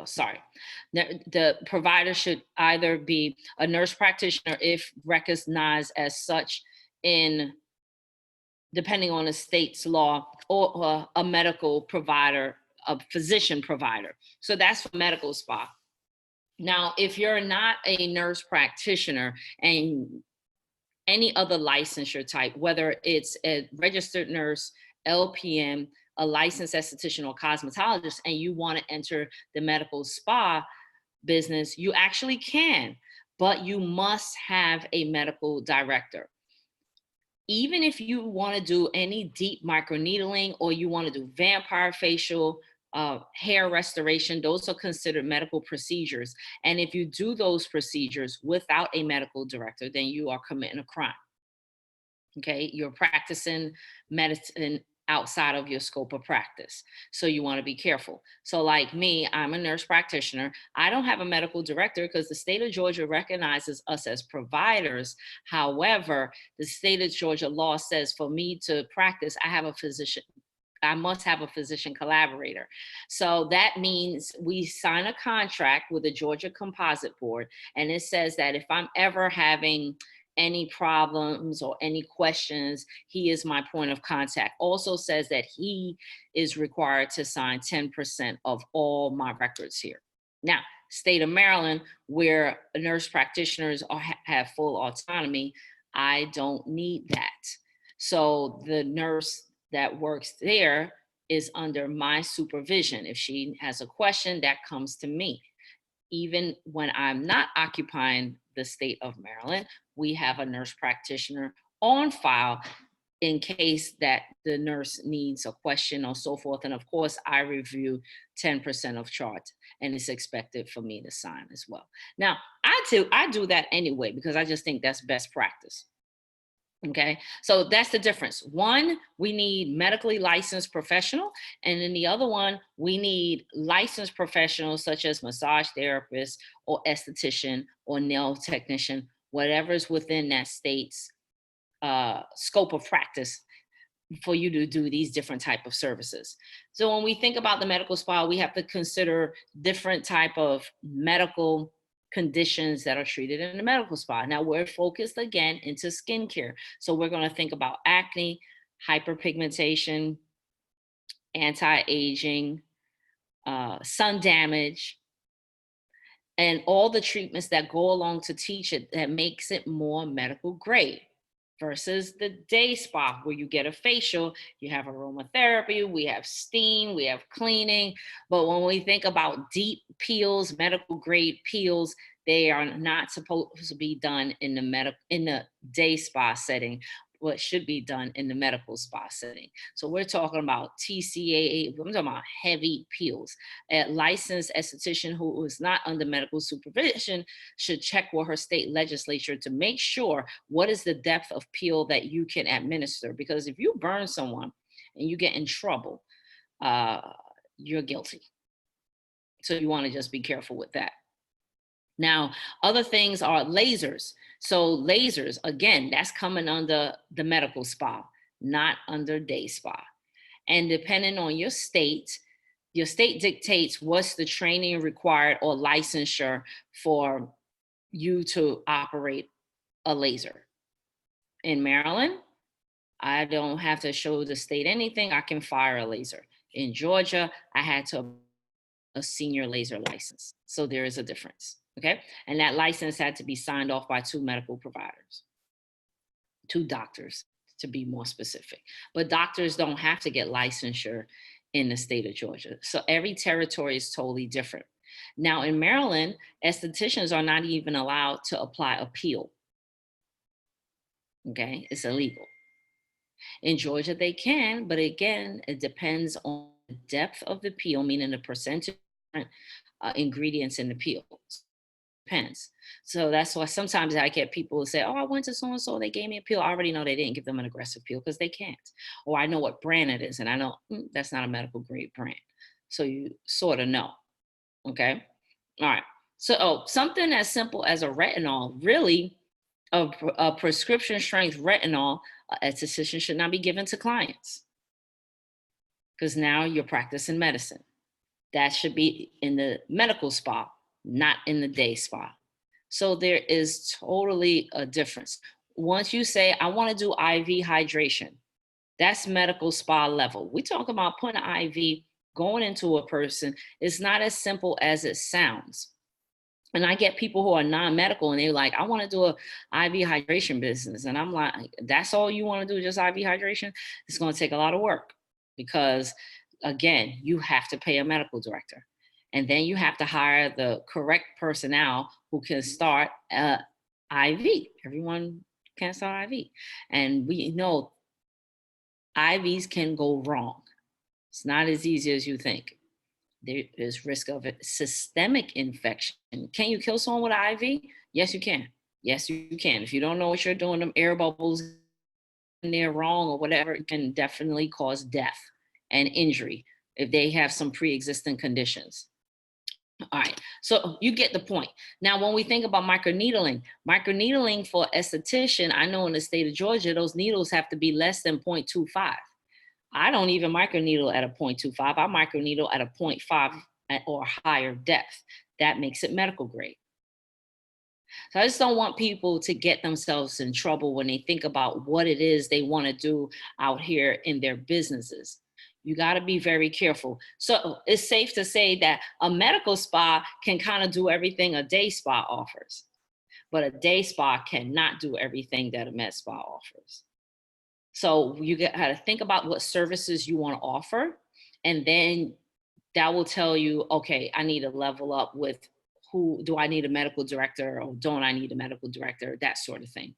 sorry. The provider should either be a nurse practitioner if recognized as such in, depending on the state's law, or a medical provider, a physician provider. So that's for medical spa. Now, if you're not a nurse practitioner and any other licensure type, whether it's a registered nurse, LPN, a licensed esthetician or cosmetologist, and you want to enter the medical spa business, you actually can, but you must have a medical director. Even if you want to do any deep microneedling or you want to do vampire facial, hair restoration, those are considered medical procedures. And if you do those procedures without a medical director, then you are committing a crime. Okay, you're practicing medicine outside of your scope of practice. So you want to be careful. So like me, I'm a nurse practitioner. I don't have a medical director because the state of Georgia recognizes us as providers. However, the state of Georgia law says for me to practice, I must have a physician collaborator. So that means we sign a contract with the Georgia Composite Board, and it says that if I'm ever having any problems or any questions, he is my point of contact. Also says that he is required to sign 10% of all my records here. Now, state of Maryland, where nurse practitioners have full autonomy, I don't need that. So the nurse that works there is under my supervision. If she has a question, that comes to me. Even when I'm not occupying the state of Maryland, we have a nurse practitioner on file in case that the nurse needs a question or so forth. And of course, I review 10% of charge, and it's expected for me to sign as well. Now, I do that anyway because I just think that's best practice. Okay, so that's the difference. One, we need medically licensed professional, and then the other one, we need licensed professionals such as massage therapist or esthetician or nail technician, whatever's within that state's scope of practice for you to do these different type of services. So when we think about the medical spa, we have to consider different type of medical conditions that are treated in the medical spa. Now we're focused again into skincare. So we're going to think about acne, hyperpigmentation, anti-aging, sun damage, and all the treatments that go along to teach it that makes it more medical grade. Versus the day spa where you get a facial, you have aromatherapy, we have steam, we have cleaning. But when we think about deep peels, medical grade peels, they are not supposed to be done in the day spa setting. What should be done in the medical spa setting. So we're talking about TCAA, I'm talking about heavy peels. A licensed esthetician who is not under medical supervision should check with her state legislature to make sure what is the depth of peel that you can administer. Because if you burn someone and you get in trouble, you're guilty. So you want to just be careful with that. Now, other things are lasers. So lasers, again, that's coming under the medical spa, not under day spa. And depending on your state dictates what's the training required or licensure for you to operate a laser. In Maryland, I don't have to show the state anything. I can fire a laser. In Georgia, I had to a senior laser license. So there is a difference. Okay. And that license had to be signed off by 2 medical providers, 2 doctors to be more specific. But doctors don't have to get licensure in the state of Georgia. So every territory is totally different. Now in Maryland, estheticians are not even allowed to apply a peel. Okay. It's illegal. In Georgia, they can, but again, it depends on the depth of the peel, meaning the percentage ingredients in the peel. Depends. So that's why sometimes I get people who say, oh, I went to so-and-so, they gave me a peel. I already know they didn't give them an aggressive peel because they can't. Or I know what brand it is, and I know that's not a medical grade brand. So you sort of know. Okay. All right. So something as simple as a retinol, really a prescription strength retinol, an esthetician should not be given to clients because now you're practicing medicine. That should be in the medical spa, not in the day spa. So there is totally a difference. Once you say, I want to do IV hydration, that's medical spa level. We talk about putting an IV going into a person. It's not as simple as it sounds. And I get people who are non-medical and they're like, I want to do a IV hydration business. And I'm like, that's all you want to do, just IV hydration? It's going to take a lot of work because, again, you have to pay a medical director. And then you have to hire the correct personnel who can start IV. Everyone can start IV. And we know IVs can go wrong. It's not as easy as you think. There is risk of a systemic infection. Can you kill someone with an IV? Yes, you can. Yes, you can. If you don't know what you're doing, them air bubbles in there wrong or whatever, it can definitely cause death and injury if they have some pre-existing conditions. All right, so you get the point. Now, when we think about microneedling for esthetician, I know in the state of Georgia, those needles have to be less than 0.25. I don't even microneedle at a 0.25. I microneedle at a 0.5 or higher depth. That makes it medical grade. So I just don't want people to get themselves in trouble when they think about what it is they want to do out here in their businesses. You got to be very careful. So it's safe to say that a medical spa can kind of do everything a day spa offers, but a day spa cannot do everything that a med spa offers. So you got to think about what services you want to offer, and then that will tell you, okay, I need to level up with who do I need a medical director or don't I need a medical director, that sort of thing.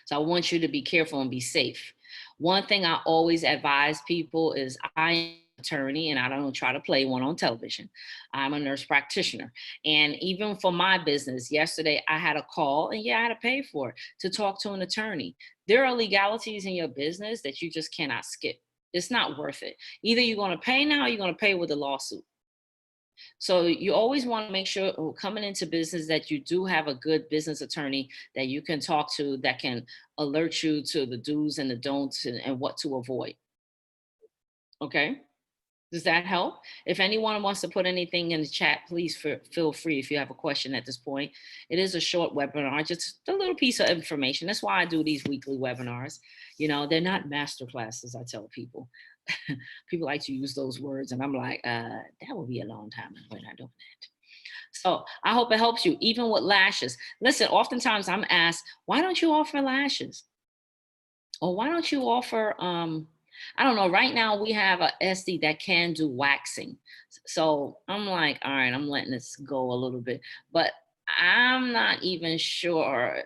So I want you to be careful and be safe. One thing I always advise people is I am an attorney and I don't try to play one on television. I'm a nurse practitioner. And even for my business, yesterday I had a call and yeah, I had to pay for it to talk to an attorney. There are legalities in your business that you just cannot skip. It's not worth it. Either you're going to pay now or you're going to pay with a lawsuit. So you always want to make sure coming into business that you do have a good business attorney that you can talk to that can alert you to the do's and the don'ts and what to avoid. Okay. Does that help? If anyone wants to put anything in the chat, please feel free if you have a question at this point. It is a short webinar, just a little piece of information. That's why I do these weekly webinars. You know, they're not master classes, I tell people. People like to use those words, and I'm like, that will be a long time. We're not doing that. So I hope it helps you, even with lashes. Listen, oftentimes I'm asked, why don't you offer lashes? Or why don't you offer, I don't know, right now we have a SD that can do waxing. So I'm like, all right, I'm letting this go a little bit, but I'm not even sure.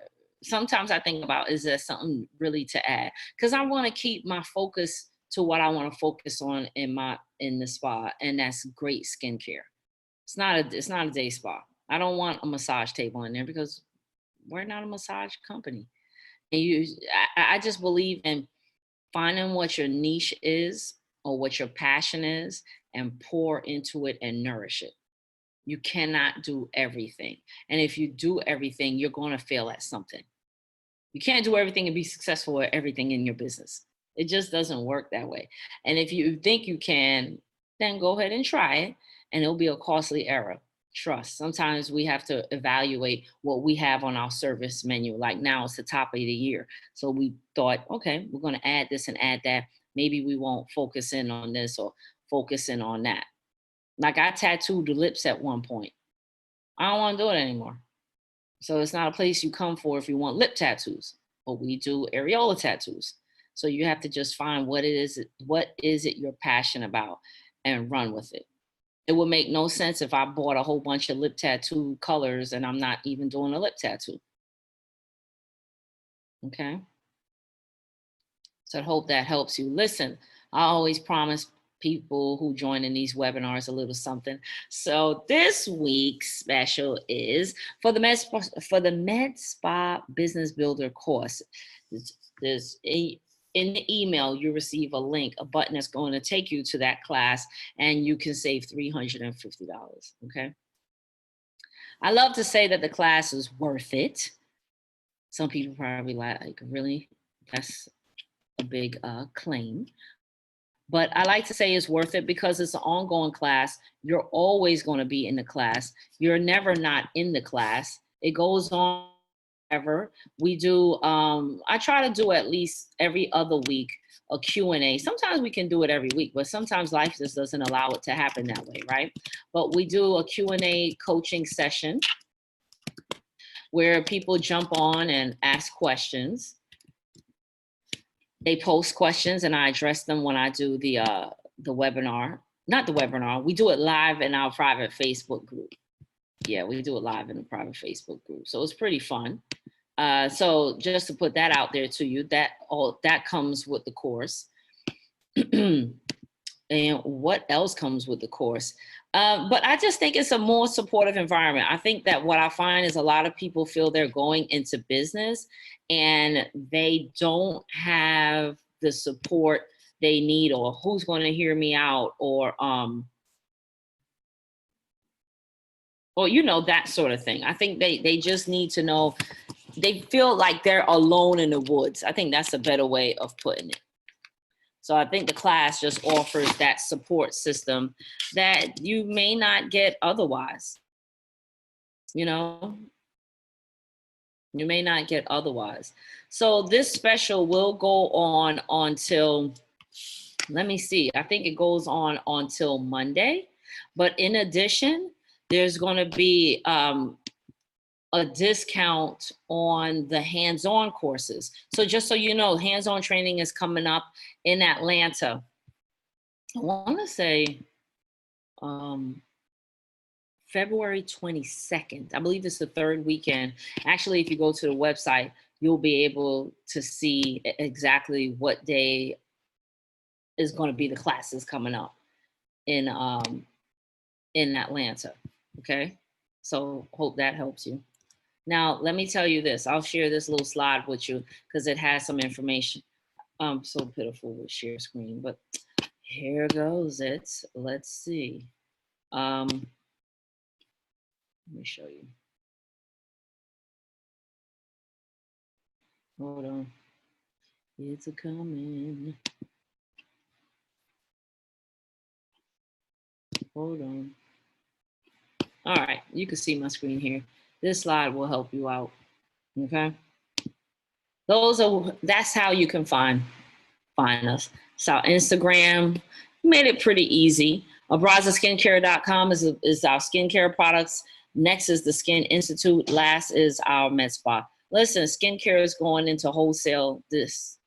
Sometimes I think about, is there something really to add? Because I want to keep my focus to what I want to focus on in the spa, and that's great skincare. It's not a day spa. I don't want a massage table in there because we're not a massage company. And I just believe in finding what your niche is or what your passion is and pour into it and nourish it. You cannot do everything. And if you do everything, you're going to fail at something. You can't do everything and be successful at everything in your business. It just doesn't work that way. And if you think you can, then go ahead and try it, and it'll be a costly error. Trust. Sometimes we have to evaluate what we have on our service menu. Like now it's the top of the year. So we thought, okay, we're going to add this and add that. Maybe we won't focus in on this or focus in on that. Like I tattooed the lips at one point. I don't want to do it anymore. So it's not a place you come for if you want lip tattoos, but we do areola tattoos. So you have to just find what is it you're passionate about and run with it. It would make no sense if I bought a whole bunch of lip tattoo colors and I'm not even doing a lip tattoo. Okay. So I hope that helps you. Listen, I always promise people who join in these webinars a little something. So this week's special is for the Med Spa Business Builder course. In the email, you receive a link, a button that's going to take you to that class, and you can save $350. Okay. I love to say that the class is worth it. Some people probably like, really? That's a big claim. But I like to say it's worth it because it's an ongoing class. You're always going to be in the class. You're never not in the class. It goes on forever. We do, I try to do at least every other week a Q&A. Sometimes we can do it every week, but sometimes life just doesn't allow it to happen that way, right? But we do a Q&A coaching session where people jump on and ask questions. They post questions and I address them when I do the webinar. Not the webinar, we do it live in our private Facebook group. Yeah, we do it live in a private Facebook group. So it's pretty fun. So just to put that out there to you, that comes with the course. And what else comes with the course? But I just think it's a more supportive environment. I think that what I find is a lot of people feel they're going into business and they don't have the support they need, or who's going to hear me out, or you know, that sort of thing. I think they just need to know, they feel like they're alone in the woods. I think that's a better way of putting it. So I think the class just offers that support system that you may not get otherwise. You know, you may not get otherwise. So this special will go on until, let me see, I think it goes on until Monday. But in addition, there's going to be a discount on the hands-on courses. So just so you know, hands-on training is coming up in Atlanta. I want to say February 22nd. I believe it's the third weekend. Actually, if you go to the website, you'll be able to see exactly what day is going to be the classes coming up in Atlanta. Okay, so hope that helps you. Now, let me tell you this. I'll share this little slide with you because it has some information. I'm so pitiful with share screen, but here goes it. Let's see. Let me show you. Hold on. It's a coming. Hold on. All right, you can see my screen here. This slide will help you out. Okay. That's how you can find us. So Instagram made it pretty easy. AbrazaSkincare.com is our skincare products. Next is the Skin Institute. Last is our med spa. Listen, skincare is going into wholesale this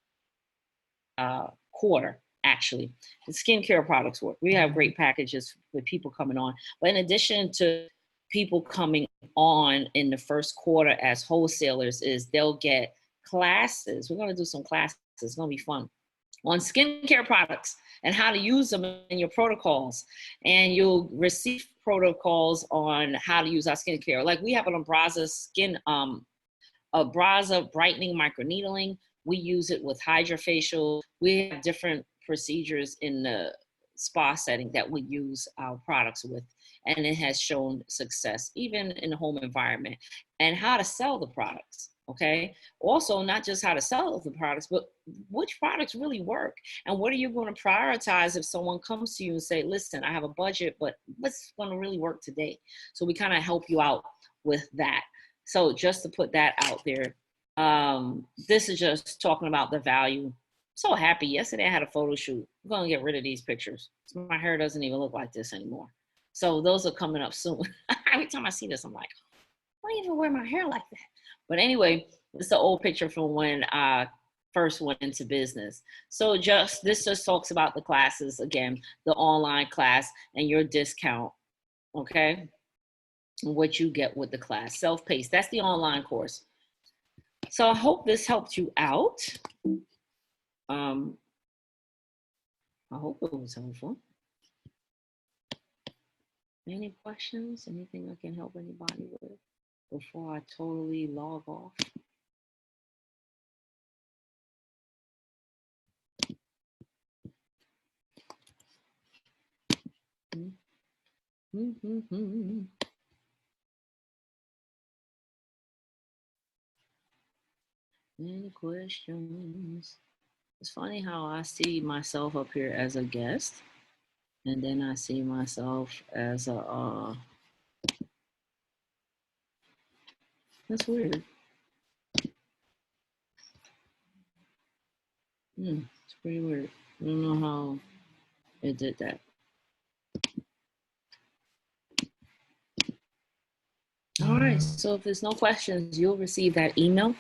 quarter, actually. The skincare products work. We have great packages with people coming on. But in addition to people coming on in the first quarter as wholesalers, is they'll get classes. We're going to do some classes. It's going to be fun on skincare products and how to use them in your protocols. And you'll receive protocols on how to use our skincare. Like we have an Abraza brightening microneedling. We use it with hydrofacial. We have different procedures in the spa setting that we use our products with. And it has shown success, even in the home environment. And how to sell the products, okay? Also, not just how to sell the products, but which products really work. And what are you going to prioritize if someone comes to you and say, listen, I have a budget, but what's going to really work today? So we kind of help you out with that. So just to put that out there, this is just talking about the value. I'm so happy. Yesterday I had a photo shoot. I'm going to get rid of these pictures. My hair doesn't even look like this anymore. So those are coming up soon. Every time I see this, I'm like, why do you even wear my hair like that? But anyway, it's an old picture from when I first went into business. So this just talks about the classes, again, the online class and your discount, okay? What you get with the class, self-paced. That's the online course. So I hope this helped you out. I hope it was helpful. Any questions? Anything I can help anybody with before I totally log off? Any questions? It's funny how I see myself up here as a guest, and then I see myself as a, that's weird. It's pretty weird. I don't know how it did that. All right, so if there's no questions, you'll receive that email.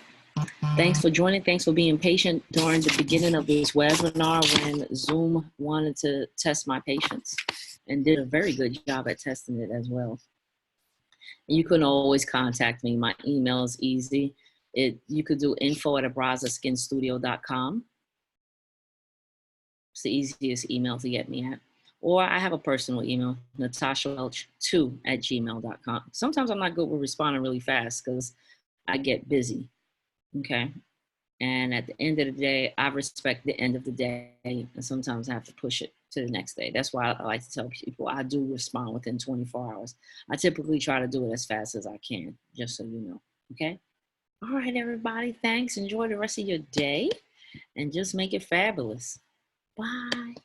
Thanks for joining. Thanks for being patient during the beginning of this webinar when Zoom wanted to test my patience and did a very good job at testing it as well. And you can always contact me. My email is easy. You could do info@abrazaskinstudio.com. It's the easiest email to get me at. Or I have a personal email, natashawelch2@gmail.com. Sometimes I'm not good with responding really fast because I get busy. Okay. And at the end of the day, I respect the end of the day. And sometimes I have to push it to the next day. That's why I like to tell people I do respond within 24 hours. I typically try to do it as fast as I can, just so you know. Okay. All right, everybody. Thanks. Enjoy the rest of your day and just make it fabulous. Bye.